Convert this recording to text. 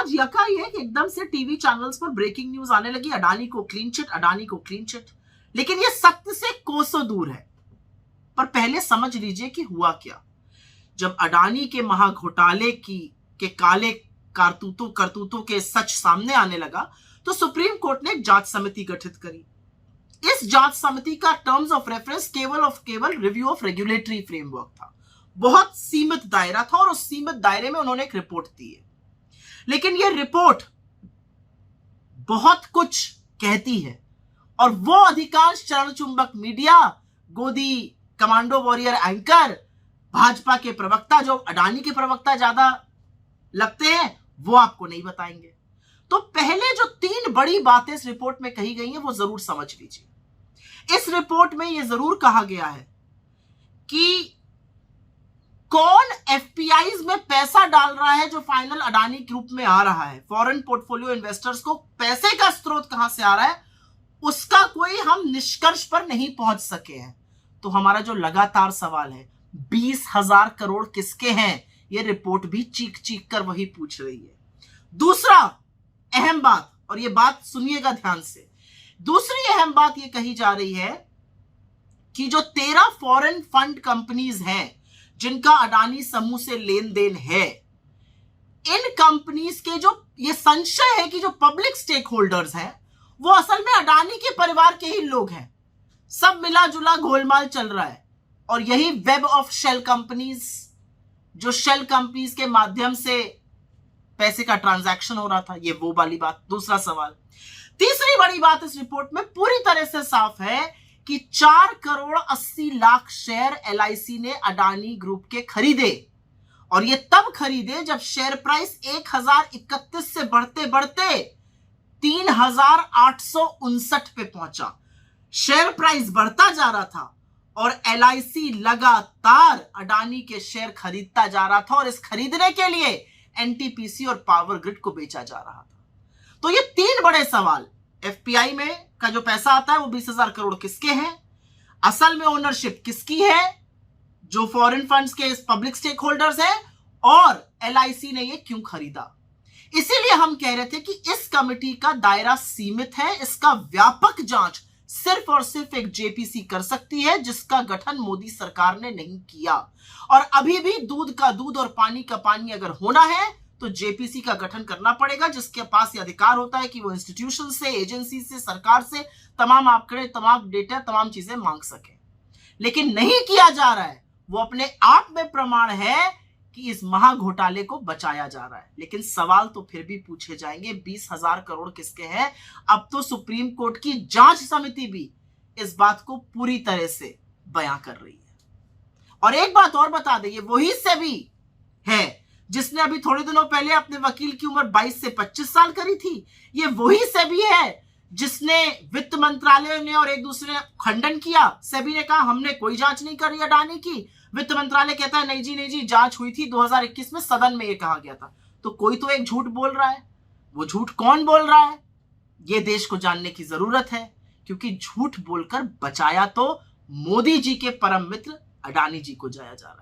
आज यकायक एकदम से टीवी चैनल्स पर ब्रेकिंग न्यूज आने लगी, अडानी को क्लीन चिट, अडानी को क्लीन चिट। लेकिन ये सत्य से कोसों दूर है। पर पहले समझ लीजिए कि हुआ क्या। जब अडानी के महाघोटाले के काले करतूतों के सच सामने आने लगा तो सुप्रीम कोर्ट ने एक जांच समिति गठित करी। इस जांच समिति का टर्म्स ऑफ रेफरेंस केवल रिव्यू ऑफ रेगुलेटरी फ्रेमवर्क था। बहुत सीमित दायरा था और उस सीमित दायरे में उन्होंने एक रिपोर्ट दी है। लेकिन यह रिपोर्ट बहुत कुछ कहती है और वो अधिकांश चरण चुंबक मीडिया, गोदी कमांडो वॉरियर एंकर, भाजपा के प्रवक्ता जो अडानी के प्रवक्ता ज्यादा लगते हैं, वो आपको नहीं बताएंगे। तो पहले जो 3 बड़ी बातें इस रिपोर्ट में कही गई हैं वो जरूर समझ लीजिए। इस रिपोर्ट में यह जरूर कहा गया है कि कौन एफपीआईज में पैसा डाल रहा है जो फाइनल अडानी ग्रुप में आ रहा है। फॉरेन पोर्टफोलियो इन्वेस्टर्स को पैसे का स्रोत कहां से आ रहा है उसका कोई हम निष्कर्ष पर नहीं पहुंच सके हैं। तो हमारा जो लगातार सवाल है 20,000 करोड़ किसके हैं, ये रिपोर्ट भी चीख चीख कर वही पूछ रही है। दूसरा अहम बात, और ये बात सुनिएगा ध्यान से, दूसरी अहम बात ये कही जा रही है कि जो 13 फॉरेन फंड कंपनीज हैं जिनका अडानी समूह से लेन देन है, इन कंपनीज के जो ये संशय है कि जो पब्लिक स्टेक होल्डर्स हैं वो असल में अडानी के परिवार के ही लोग हैं। सब मिला जुला गोलमाल चल रहा है और यही वेब ऑफ शेल कंपनीज, जो शेल कंपनीज के माध्यम से पैसे का ट्रांजैक्शन हो रहा था, ये वो वाली बात। दूसरा सवाल। तीसरी बड़ी बात इस रिपोर्ट में पूरी तरह से साफ है कि 4 करोड़ 80 लाख शेयर एलआईसी ने अडानी ग्रुप के खरीदे और ये तब खरीदे जब शेयर प्राइस 1031 से बढ़ते बढ़ते 3859 पे पहुंचा। शेयर प्राइस बढ़ता जा रहा था और एलआईसी लगातार अडानी के शेयर खरीदता जा रहा था और इस खरीदने के लिए एनटीपीसी और पावर ग्रिड को बेचा जा रहा था। तो ये 3 बड़े सवाल, एफपीआई में का जो पैसा आता है वो 20,000 करोड़ किसके हैं, असल में ओनरशिप किसकी है जो फॉरेन फंड्स के पब्लिक स्टेक होल्डर्स हैं, और एलआईसी ने ये क्यों खरीदा। इसीलिए हम कह रहे थे कि इस कमेटी का दायरा सीमित है, इसका व्यापक जांच सिर्फ और सिर्फ एक जेपीसी कर सकती है जिसका गठन मोदी सरकार ने नहीं किया। और अभी भी दूध का दूध और पानी का पानी अगर होना है तो जेपीसी का गठन करना पड़ेगा, जिसके पास ये अधिकार होता है कि वो इंस्टीट्यूशन से, एजेंसी से, सरकार से तमाम आंकड़े, तमाम डेटा, तमाम चीजें मांग सके। लेकिन नहीं किया जा रहा है। वो अपने आप में प्रमाण है कि इस महाघोटाले को बचाया जा रहा है। लेकिन सवाल तो फिर भी पूछे जाएंगे, 20,000 करोड़ किसके हैं। अब तो सुप्रीम कोर्ट की जांच समिति भी इस बात को पूरी तरह से बयां कर रही है। और एक बात और बता दें, ये वही सेबी है जिसने अभी थोड़े दिनों पहले अपने वकील की उम्र 22 से 25 साल करी थी। ये वही सेबी है जिसने वित्त मंत्रालय ने और एक दूसरे ने खंडन किया। सेबी ने कहा हमने कोई जांच नहीं करी अडानी की। वित्त मंत्रालय कहता है नहीं जी जांच हुई थी 2021 में, सदन में ये कहा गया था। तो कोई तो एक झूठ बोल रहा है। वो झूठ कौन बोल रहा है ये देश को जानने की जरूरत है, क्योंकि झूठ बोलकर बचाया तो मोदी जी के परम मित्र अडानी जी को जाया जा रहा है।